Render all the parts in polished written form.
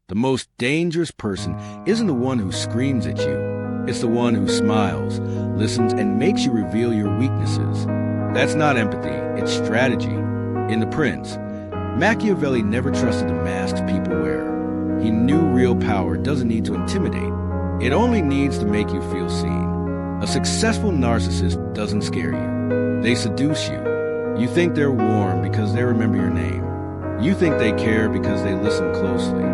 The most dangerous person isn't the one who screams at you. It's the one who smiles, listens, and makes you reveal your weaknesses. That's not empathy, it's strategy. In The Prince, Machiavelli never trusted the masks people wear. He knew real power doesn't need to intimidate. It only needs to make you feel seen. A successful narcissist doesn't scare you. They seduce you. You think they're warm because they remember your name. You think they care because they listen closely.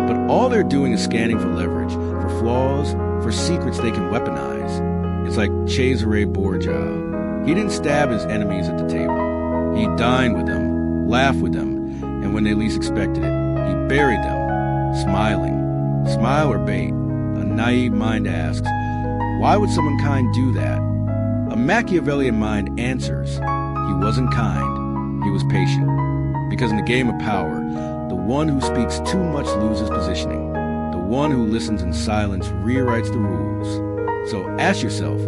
But all they're doing is scanning for leverage, for flaws, for secrets they can weaponize. It's like Cesare Borgia. He didn't stab his enemies at the table. He dined with them, laughed with them, and when they least expected it, he buried them, smiling. Smile or bait? A naive mind asks, why would someone kind do that? A Machiavellian mind answers, he wasn't kind, he was patient. Because in the game of power, the one who speaks too much loses positioning. The one who listens in silence rewrites the rules. So ask yourself,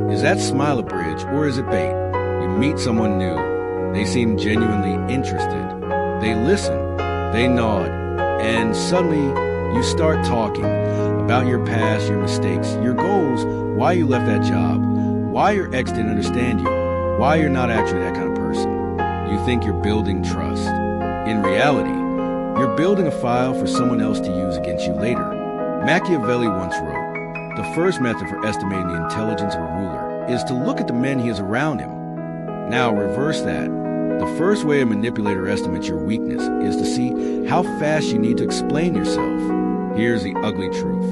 is that smile a bridge or is it bait? You meet someone new. They seem genuinely interested. They listen, they nod, and suddenly you start talking about your past, your mistakes, your goals, why you left that job, why your ex didn't understand you, why you're not actually that kind of person. You think you're building trust. In reality, you're building a file for someone else to use against you later. Machiavelli once wrote, the first method for estimating the intelligence of a ruler is to look at the men he has around him. Now reverse that. The first way a manipulator estimates your weakness is to see how fast you need to explain yourself. Here's the ugly truth.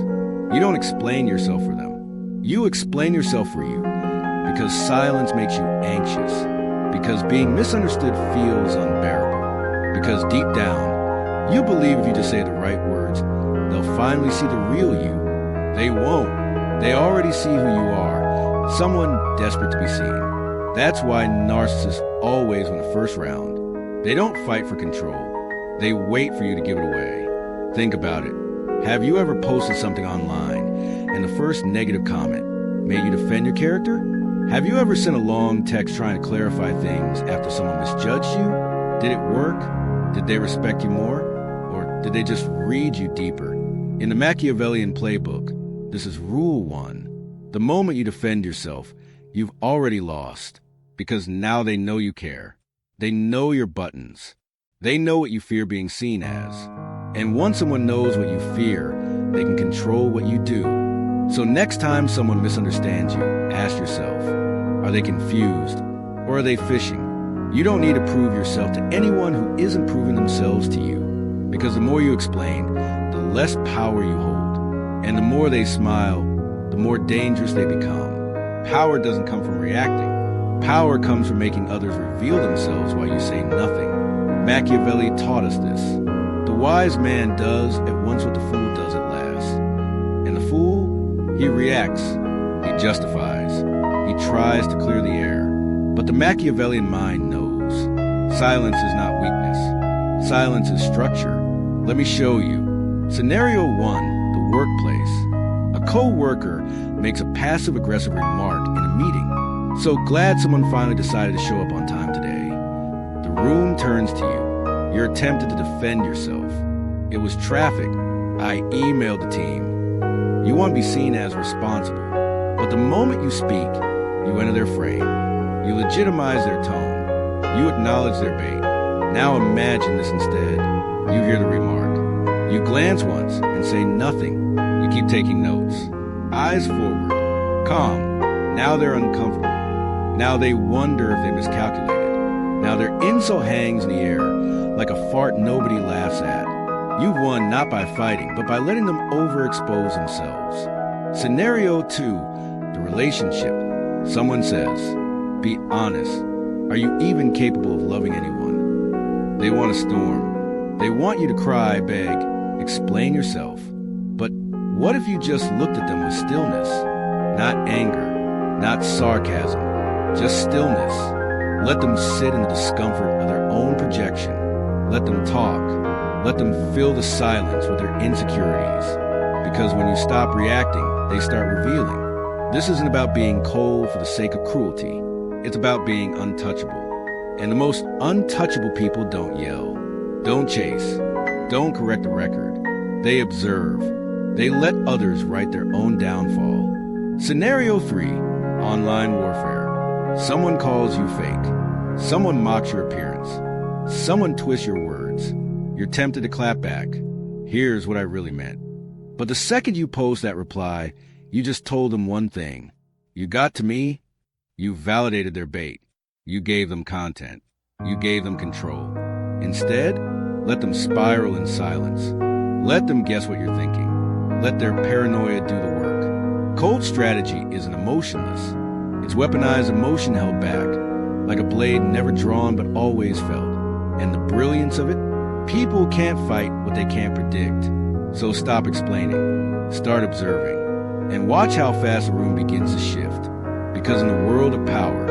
You don't explain yourself for them. You explain yourself for you, because silence makes you anxious, because being misunderstood feels unbearable, because deep down, you believe if you just say the right words, they'll finally see the real you. They won't. They already see who you are, someone desperate to be seen. That's why narcissists always win the first round. They don't fight for control. They wait for you to give it away. Think about it. Have you ever posted something online and the first negative comment made you defend your character? Have you ever sent a long text trying to clarify things after someone misjudged you? Did it work? Did they respect you more? Or did they just read you deeper? In the Machiavellian playbook, this is rule 1. The moment you defend yourself, you've already lost, because now they know you care. They know your buttons. They know what you fear being seen as. And once someone knows what you fear, they can control what you do. So next time someone misunderstands you, ask yourself, are they confused or are they fishing? You don't need to prove yourself to anyone who isn't proving themselves to you. Because the more you explain, the less power you hold. And the more they smile, the more dangerous they become. Power doesn't come from reacting. Power comes from making others reveal themselves while you say nothing. Machiavelli taught us this. The wise man does at once what the fool does at last. And the fool, he reacts, he justifies, he tries to clear the air. But the Machiavellian mind knows. Silence is not weakness. Silence is structure. Let me show you. Scenario 1, the workplace. A co-worker makes a passive-aggressive remark in a meeting. So glad someone finally decided to show up on time today. The room turns to you. You're tempted to defend yourself. It was traffic. I emailed the team. You want to be seen as responsible. But the moment you speak, you enter their frame. You legitimize their tone. You acknowledge their bait. Now imagine this instead. You hear the remark. You glance once and say nothing. You keep taking notes. Eyes forward. Calm. Now they're uncomfortable. Now they wonder if they miscalculated. Now their insult hangs in the air like a fart nobody laughs at. You've won not by fighting, but by letting them overexpose themselves. Scenario 2, the relationship. Someone says, be honest. Are you even capable of loving anyone? They want a storm. They want you to cry, beg, explain yourself. But what if you just looked at them with stillness? Not anger, not sarcasm, just stillness. Let them sit in the discomfort of their own projection. Let them talk. Let them fill the silence with their insecurities. Because when you stop reacting, they start revealing. This isn't about being cold for the sake of cruelty. It's about being untouchable. And the most untouchable people don't yell, don't chase, don't correct the record. They observe. They let others write their own downfall. Scenario 3, online warfare. Someone calls you fake. Someone mocks your appearance. Someone twists your words. You're tempted to clap back. Here's what I really meant. But the second you post that reply, you just told them one thing. You got to me, you validated their bait. You gave them content. You gave them control. Instead, let them spiral in silence. Let them guess what you're thinking. Let their paranoia do the work. Cold strategy isn't emotionless. It's weaponized emotion held back, like a blade never drawn but always felt. And the brilliance of it? People can't fight what they can't predict. So stop explaining. Start observing. And watch how fast the room begins to shift. Because in the world of power,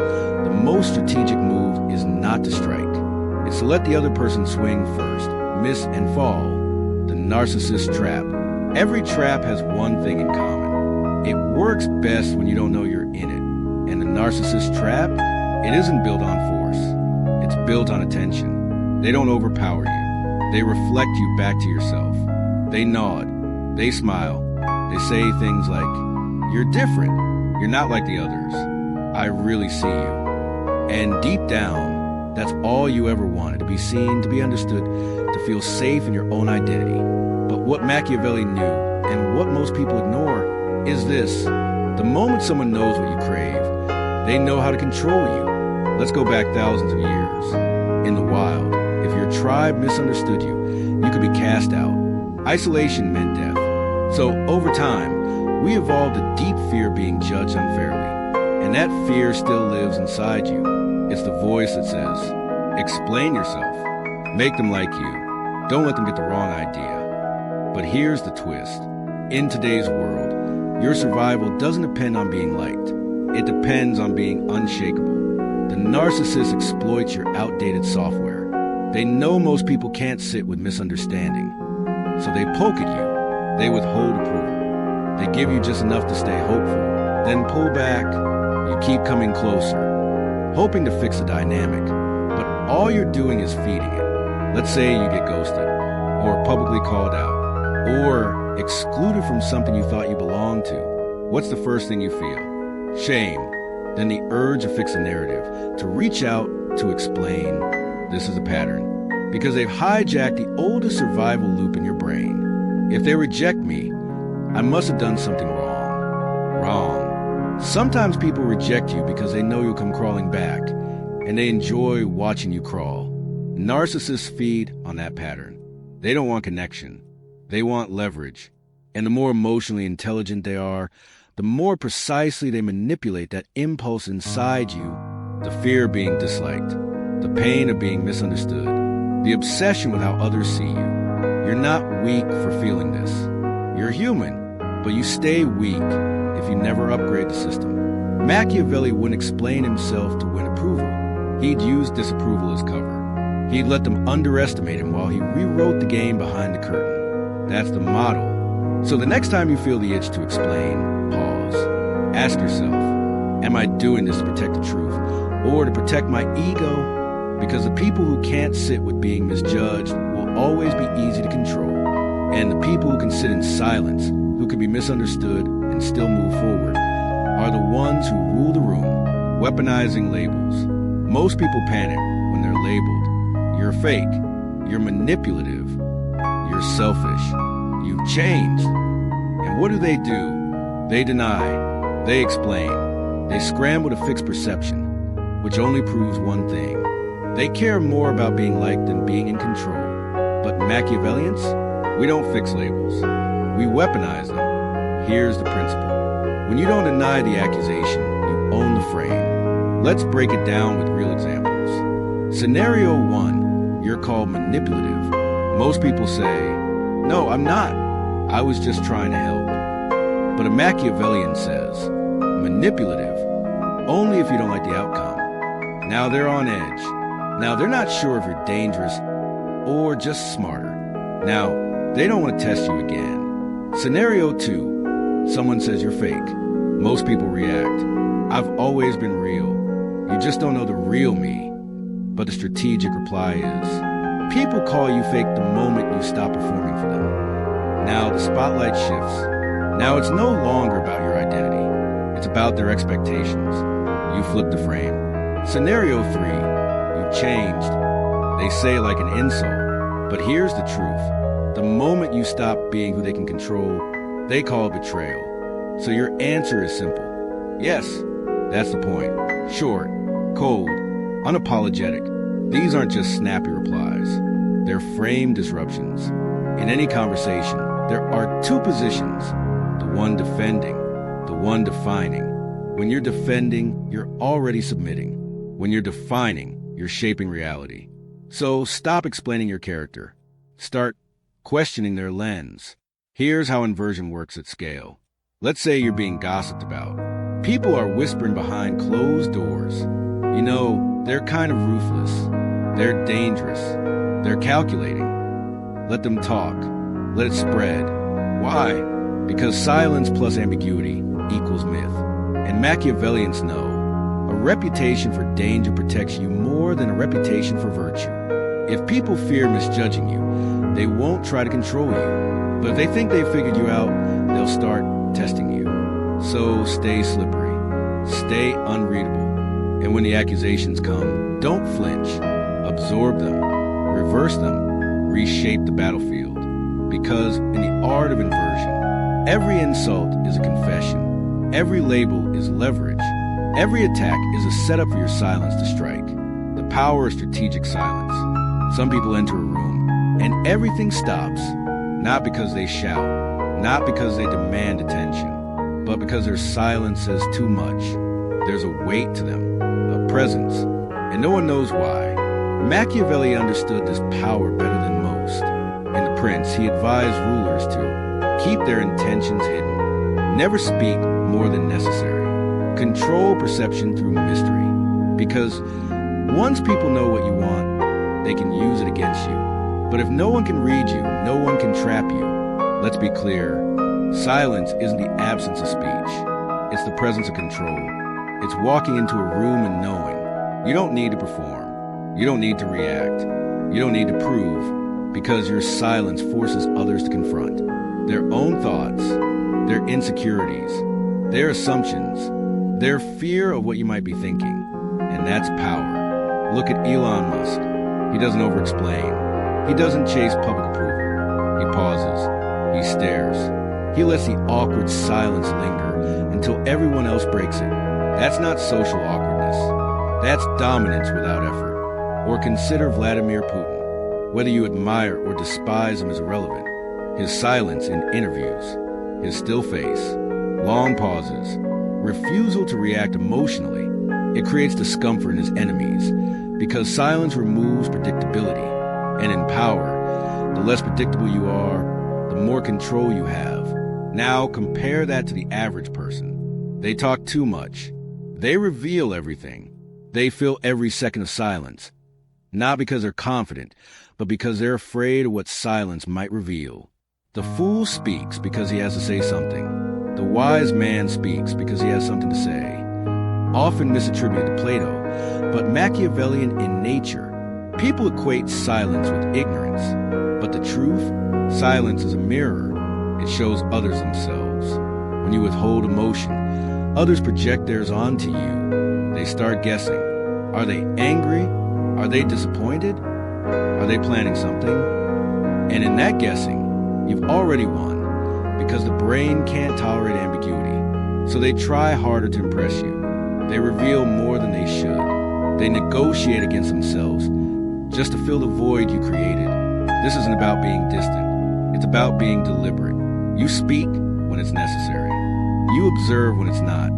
the most strategic move is not to strike. It's to let the other person swing first, miss and fall. The Narcissist Trap. Every trap has one thing in common. It works best when you don't know you're in it. And the Narcissist Trap, it isn't built on force. It's built on attention. They don't overpower you. They reflect you back to yourself. They nod. They smile. They say things like, "You're different. You're not like the others. I really see you." And deep down, that's all you ever wanted, to be seen, to be understood, to feel safe in your own identity. But what Machiavelli knew, and what most people ignore, is this. The moment someone knows what you crave, they know how to control you. Let's go back thousands of years. In the wild, if your tribe misunderstood you, you could be cast out. Isolation meant death. So over time, we evolved a deep fear of being judged unfairly. And that fear still lives inside you. It's the voice that says, explain yourself. Make them like you. Don't let them get the wrong idea. But here's the twist. In today's world, your survival doesn't depend on being liked. It depends on being unshakable. The narcissist exploits your outdated software. They know most people can't sit with misunderstanding. So they poke at you. They withhold approval. They give you just enough to stay hopeful. Then pull back. You keep coming closer, hoping to fix the dynamic. But all you're doing is feeding it. Let's say you get ghosted, or publicly called out, or excluded from something you thought you belonged to. What's the first thing you feel? Shame. Then the urge to fix a narrative, to reach out, to explain. This is a pattern. Because they've hijacked the oldest survival loop in your brain. If they reject me, I must have done something wrong. Wrong. Sometimes people reject you because they know you'll come crawling back, and they enjoy watching you crawl. Narcissists feed on that pattern. They don't want connection. They want leverage. And the more emotionally intelligent they are, the more precisely they manipulate that impulse inside you, the fear of being disliked, the pain of being misunderstood, the obsession with how others see you. You're not weak for feeling this. You're human, but you stay weak if you never upgrade the system. Machiavelli wouldn't explain himself to win approval. He'd use disapproval as cover. He'd let them underestimate him while he rewrote the game behind the curtain. That's the model. So the next time you feel the itch to explain, pause. Ask yourself, am I doing this to protect the truth or to protect my ego? Because the people who can't sit with being misjudged will always be easy to control. And the people who can sit in silence, who can be misunderstood and still move forward, are the ones who rule the room. Weaponizing labels. Most people panic when they're labeled. You're fake. You're manipulative. You're selfish. You've changed. And what do? They deny. They explain. They scramble to fix perception, which only proves one thing. They care more about being liked than being in control. But Machiavellians, we don't fix labels. We weaponize them. Here's the principle. When you don't deny the accusation, you own the frame. Let's break it down with real examples. Scenario 1, you're called manipulative. Most people say, no, I'm not. I was just trying to help. But a Machiavellian says, manipulative, only if you don't like the outcome. Now they're on edge. Now they're not sure if you're dangerous or just smarter. Now, they don't want to test you again. Scenario 2, someone says you're fake. Most people react. I've always been real. You just don't know the real me. But the strategic reply is, people call you fake the moment you stop performing for them. Now the spotlight shifts. Now it's no longer about your identity. It's about their expectations. You flip the frame. Scenario 3. You changed. They say it like an insult. But here's the truth. The moment you stop being who they can control, they call it betrayal. So your answer is simple. Yes, that's the point. Short, cold, unapologetic. These aren't just snappy replies. They're frame disruptions. In any conversation, there are two positions. The one defending, the one defining. When you're defending, you're already submitting. When you're defining, you're shaping reality. So stop explaining your character. Start questioning their lens. Here's how inversion works at scale. Let's say you're being gossiped about. People are whispering behind closed doors. You know, they're kind of ruthless. They're dangerous. They're calculating. Let them talk. Let it spread. Why? Because silence plus ambiguity equals myth. And Machiavellians know a reputation for danger protects you more than a reputation for virtue. If people fear misjudging you, they won't try to control you. But if they think they've figured you out, they'll start testing you. So stay slippery. Stay unreadable. And when the accusations come, don't flinch. Absorb them. Reverse them. Reshape the battlefield. Because in the art of inversion, every insult is a confession. Every label is leverage. Every attack is a setup for your silence to strike. The power of strategic silence. Some people enter a room, and everything stops. Not because they shout, not because they demand attention, but because their silence says too much. There's a weight to them, a presence, and no one knows why. Machiavelli understood this power better than most. In The Prince, he advised rulers to keep their intentions hidden, never speak more than necessary, control perception through mystery, because once people know what you want, they can use it against you. But if no one can read you, no one can trap you. Let's be clear. Silence isn't the absence of speech. It's the presence of control. It's walking into a room and knowing. You don't need to perform. You don't need to react. You don't need to prove, because your silence forces others to confront their own thoughts, their insecurities, their assumptions, their fear of what you might be thinking. And that's power. Look at Elon Musk. He doesn't over-explain. He doesn't chase public approval. He pauses. He stares. He lets the awkward silence linger until everyone else breaks it. That's not social awkwardness. That's dominance without effort. Or consider Vladimir Putin. Whether you admire or despise him is irrelevant. His silence in interviews, his still face, long pauses, refusal to react emotionally, it creates discomfort in his enemies because silence removes predictability. And in power, the less predictable you are, the more control you have. Now compare that to the average person. They talk too much. They reveal everything. They fill every second of silence. Not because they're confident, but because they're afraid of what silence might reveal. The fool speaks because he has to say something. The wise man speaks because he has something to say. Often misattributed to Plato, but Machiavellian in nature. People equate silence with ignorance, but the truth, silence is a mirror. It shows others themselves. When you withhold emotion, others project theirs onto you. They start guessing. Are they angry? Are they disappointed? Are they planning something? And in that guessing, you've already won, because the brain can't tolerate ambiguity. So they try harder to impress you. They reveal more than they should. They negotiate against themselves just to fill the void you created. This isn't about being distant. It's about being deliberate. You speak when it's necessary. You observe when it's not.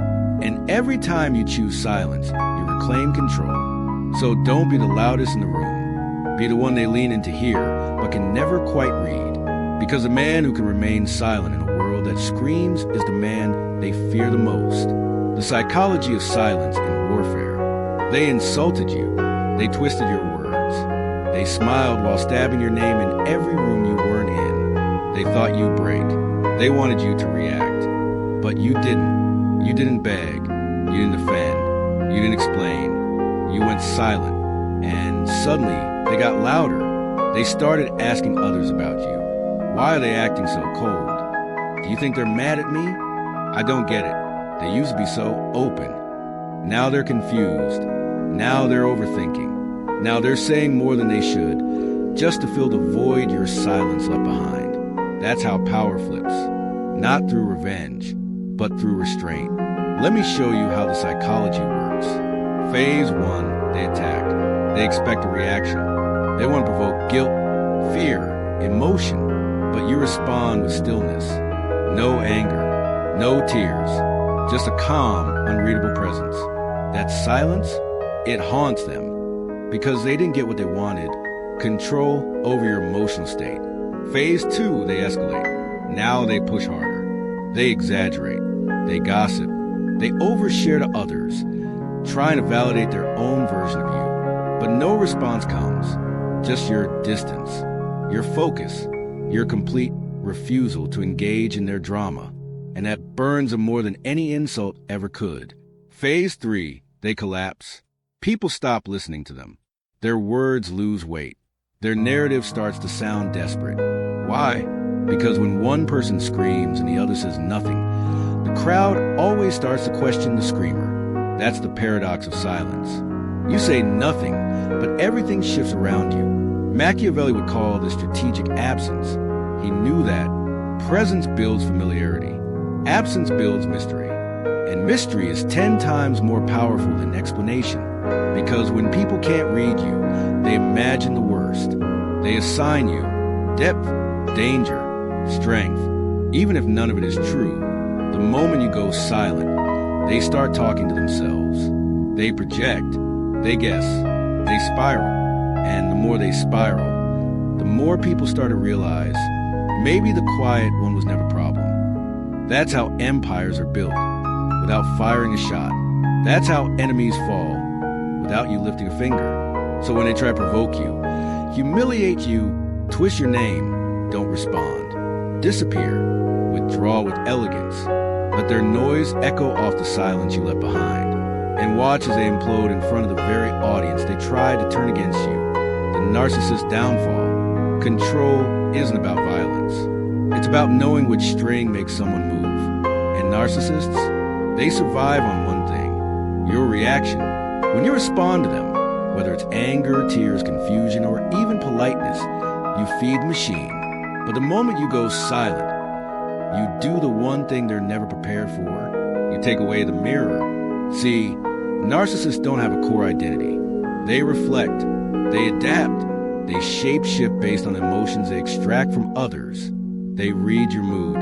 And every time you choose silence, you reclaim control. So don't be the loudest in the room. Be the one they lean in to hear, but can never quite read. Because the man who can remain silent in a world that screams is the man they fear the most. The psychology of silence in warfare. They insulted you. They twisted your words. They smiled while stabbing your name in every room you weren't in. They thought you'd break. They wanted you to react. But you didn't. You didn't beg. You didn't defend. You didn't explain. You went silent. And suddenly, they got louder. They started asking others about you. Why are they acting so cold? Do you think they're mad at me? I don't get it. They used to be so open. Now they're confused. Now they're overthinking. Now they're saying more than they should, just to fill the void your silence left behind. That's how power flips. Not through revenge, but through restraint. Let me show you how the psychology works. Phase 1, they attack. They expect a reaction. They want to provoke guilt, fear, emotion, but you respond with stillness. No anger, no tears, just a calm, unreadable presence. That silence, it haunts them because they didn't get what they wanted, control over your emotional state. Phase 2, they escalate. Now they push harder. They exaggerate. They gossip. They overshare to others, trying to validate their own version of you. But no response comes, just your distance, your focus, your complete refusal to engage in their drama. And that burns them more than any insult ever could. Phase 3, they collapse. People stop listening to them. Their words lose weight. Their narrative starts to sound desperate. Why? Because when one person screams and the other says nothing, the crowd always starts to question the screamer. That's the paradox of silence. You say nothing, but everything shifts around you. Machiavelli would call this strategic absence. He knew that presence builds familiarity. Absence builds mystery. And mystery is 10 times more powerful than explanation. Because when people can't read you, they imagine the worst. They assign you depth, danger, strength, even if none of it is true. The moment you go silent, they start talking to themselves. They project, they guess, they spiral. And the more they spiral, the more people start to realize maybe the quiet one was never a problem. That's how empires are built, without firing a shot. That's how enemies fall, without you lifting a finger. So when they try to provoke you, humiliate you, twist your name, don't respond. Disappear, withdraw with elegance. Let their noise echo off the silence you left behind. And watch as they implode in front of the very audience they tried to turn against you. The narcissist's downfall. Control isn't about violence. It's about knowing which string makes someone move. And narcissists, they survive on one thing: your reaction. When you respond to them, whether it's anger, tears, confusion, or even politeness, you feed the machine. But the moment you go silent, you do the one thing they're never prepared for. You take away the mirror. See, narcissists don't have a core identity. They reflect, they adapt, they shape-shift based on emotions they extract from others. They read your mood,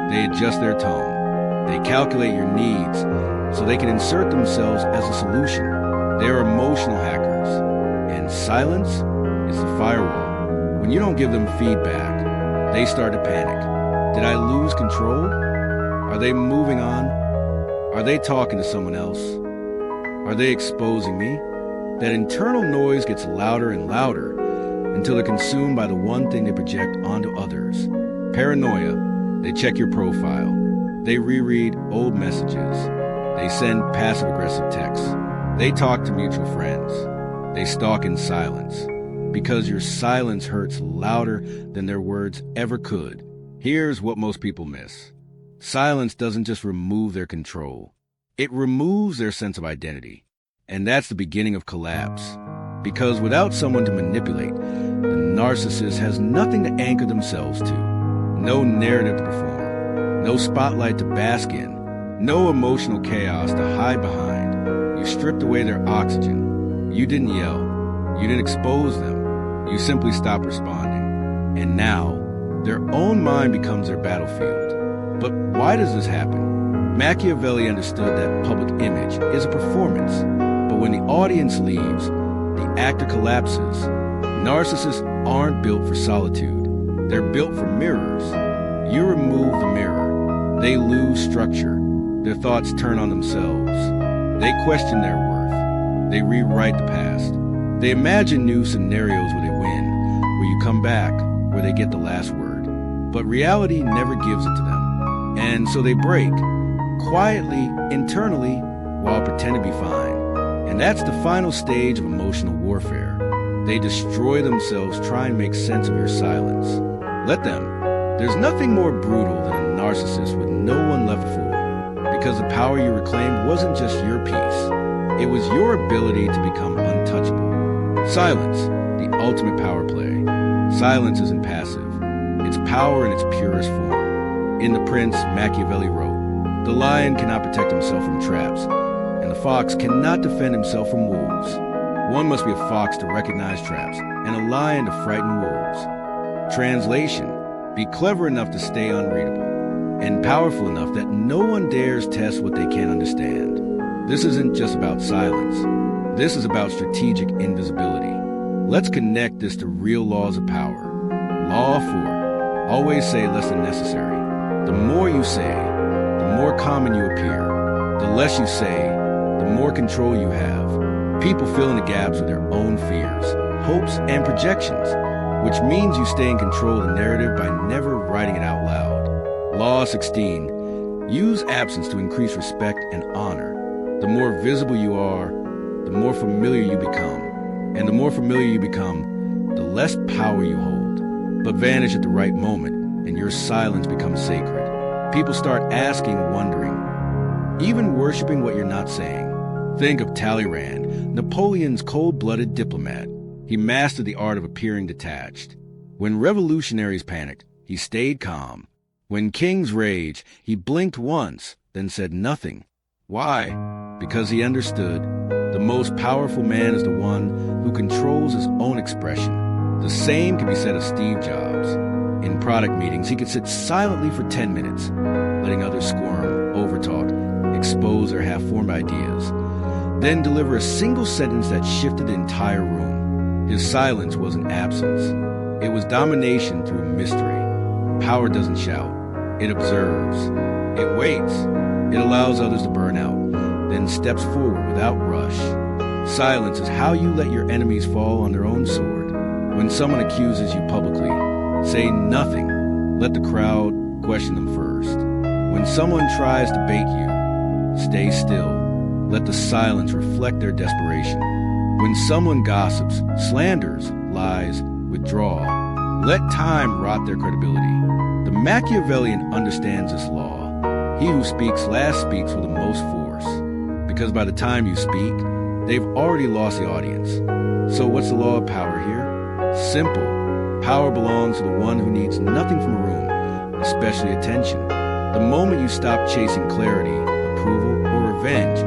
they adjust their tone, they calculate your needs so they can insert themselves as a solution. They're emotional hackers, and silence is the firewall. When you don't give them feedback, they start to panic. Did I lose control? Are they moving on? Are they talking to someone else? Are they exposing me? That internal noise gets louder and louder until they're consumed by the one thing they project onto others. Paranoia. They check your profile. They reread old messages. They send passive-aggressive texts. They talk to mutual friends. They stalk in silence. Because your silence hurts louder than their words ever could. Here's what most people miss. Silence doesn't just remove their control. It removes their sense of identity. And that's the beginning of collapse. Because without someone to manipulate, the narcissist has nothing to anchor themselves to. No narrative to perform. No spotlight to bask in. No emotional chaos to hide behind. You stripped away their oxygen. You didn't yell. You didn't expose them. You simply stopped responding. And now, their own mind becomes their battlefield. But why does this happen? Machiavelli understood that public image is a performance. But when the audience leaves, the actor collapses. Narcissists aren't built for solitude. They're built for mirrors. You remove the mirror. They lose structure. Their thoughts turn on themselves. They question their worth. They rewrite the past. They imagine new scenarios where they win, where you come back, where they get the last word. But reality never gives it to them. And so they break, quietly, internally, while pretending to be fine. And that's the final stage of emotional warfare. They destroy themselves trying to make sense of your silence. Let them. There's nothing more brutal than a narcissist with no one left for, because the power you reclaimed wasn't just your piece. It was your ability to become untouchable. Silence, the ultimate power play. Silence isn't passive. It's power in its purest form. In The Prince, Machiavelli wrote, "The lion cannot protect himself from traps, and the fox cannot defend himself from wolves. One must be a fox to recognize traps, and a lion to frighten wolves." Translation: be clever enough to stay unreadable, and powerful enough that no one dares test what they can't understand. This isn't just about silence. This is about strategic invisibility. Let's connect this to real laws of power. Law 4. Always say less than necessary. The more you say, the more common you appear. The less you say, the more control you have. People fill in the gaps with their own fears, hopes, and projections, which means you stay in control of the narrative by never writing it out loud. Law 16. Use absence to increase respect and honor. The more visible you are, the more familiar you become. And the more familiar you become, the less power you hold. But vanish at the right moment, and your silence becomes sacred. People start asking, wondering, even worshiping what you're not saying. Think of Talleyrand, Napoleon's cold-blooded diplomat. He mastered the art of appearing detached. When revolutionaries panicked, he stayed calm. When kings raged, he blinked once, then said nothing. Why? Because he understood. The most powerful man is the one who controls his own expression. The same can be said of Steve Jobs. In product meetings, he could sit silently for 10 minutes, letting others squirm, overtalk, expose their half-formed ideas, then deliver a single sentence that shifted the entire room. His silence wasn't absence. It was domination through mystery. Power doesn't shout. It observes. It waits. It allows others to burn out, then steps forward without rush. Silence is how you let your enemies fall on their own sword. When someone accuses you publicly, say nothing. Let the crowd question them first. When someone tries to bait you, stay still. Let the silence reflect their desperation. When someone gossips, slanders, lies, withdraw. Let time rot their credibility. The Machiavellian understands this law. He who speaks last speaks with the most force. Because by the time you speak, they've already lost the audience. So what's the law of power here? Simple. Power belongs to the one who needs nothing from a room, especially attention. The moment you stop chasing clarity, approval, or revenge,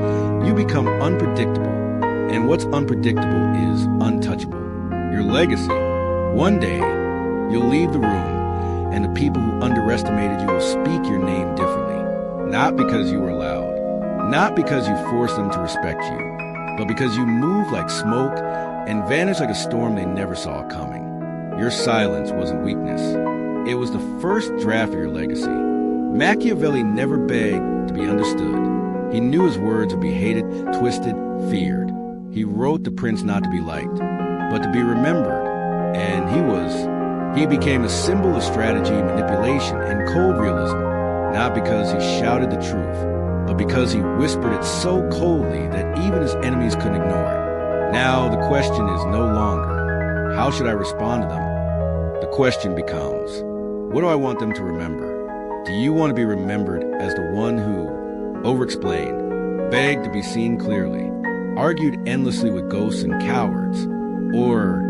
you become unpredictable. And what's unpredictable is untouchable. Your legacy. One day, you'll leave the room, and the people who underestimated you will speak your name differently. Not because you were loud, not because you forced them to respect you, but because you moved like smoke and vanished like a storm they never saw coming. Your silence wasn't weakness. It was the first draft of your legacy. Machiavelli never begged to be understood. He knew his words would be hated, twisted, feared. He wrote The Prince not to be liked, but to be remembered. And he became a symbol of strategy, manipulation, and cold realism. Not because he shouted the truth, but because he whispered it so coldly that even his enemies couldn't ignore it. Now the question is no longer, how should I respond to them? The question becomes, what do I want them to remember? Do you want to be remembered as the one who over-explained, begged to be seen clearly, argued endlessly with ghosts and cowards? Or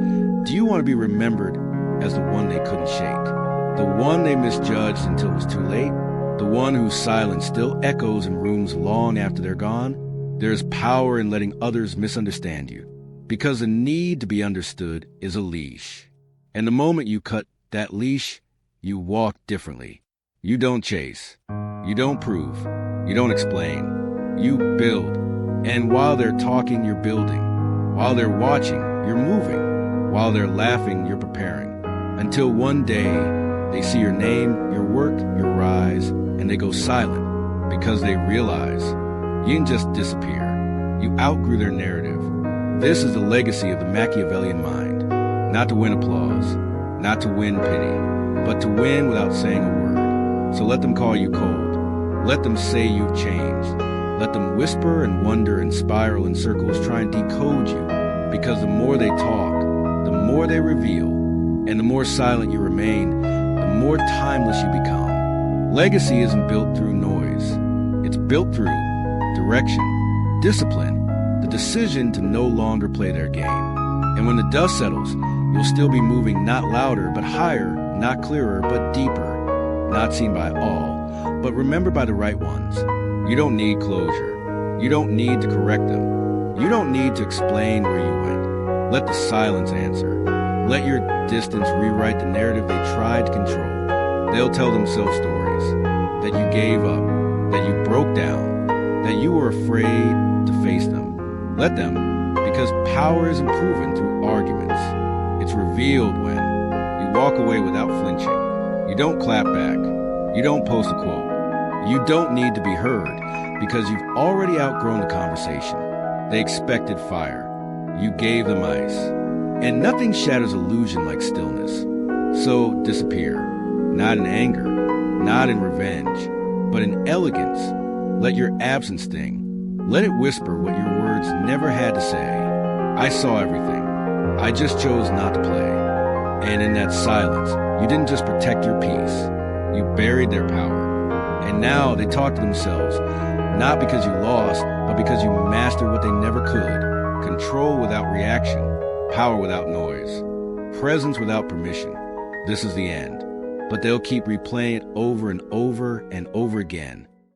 do you want to be remembered as the one they couldn't shake? The one they misjudged until it was too late? The one whose silence still echoes in rooms long after they're gone? There's power in letting others misunderstand you, because the need to be understood is a leash. And the moment you cut that leash, you walk differently. You don't chase. You don't prove. You don't explain. You build. And while they're talking, you're building. While they're watching, you're moving. While they're laughing, you're preparing. Until one day, they see your name, your work, your rise, and they go silent because they realize you didn't just disappear. You outgrew their narrative. This is the legacy of the Machiavellian mind. Not to win applause, not to win pity, but to win without saying a word. So let them call you cold. Let them say you've changed. Let them whisper and wonder and spiral in circles trying to decode you. Because the more they talk, the more they reveal. And the more silent you remain, the more timeless you become. Legacy isn't built through noise. It's built through direction, discipline, the decision to no longer play their game. And when the dust settles, you'll still be moving not louder but higher, not clearer but deeper, not seen by all, but remembered by the right ones. You don't need closure. You don't need to correct them. You don't need to explain where you went. Let the silence answer. Let your distance rewrite the narrative they tried to control. They'll tell themselves stories that you gave up, that you broke down, that you were afraid to face them. Let them, because power isn't proven through arguments. It's revealed when you walk away without flinching. You don't clap back. You don't post a quote. You don't need to be heard because you've already outgrown the conversation. They expected fire. You gave them ice. And nothing shatters illusion like stillness. So disappear. Not in anger, not in revenge, but in elegance. Let your absence sting. Let it whisper what your words never had to say. I saw everything. I just chose not to play. And in that silence, you didn't just protect your peace. You buried their power. And now they talk to themselves, not because you lost, but because you mastered what they never could. Control without reaction, power without noise, presence without permission. This is the end. But they'll keep replaying it over and over and over again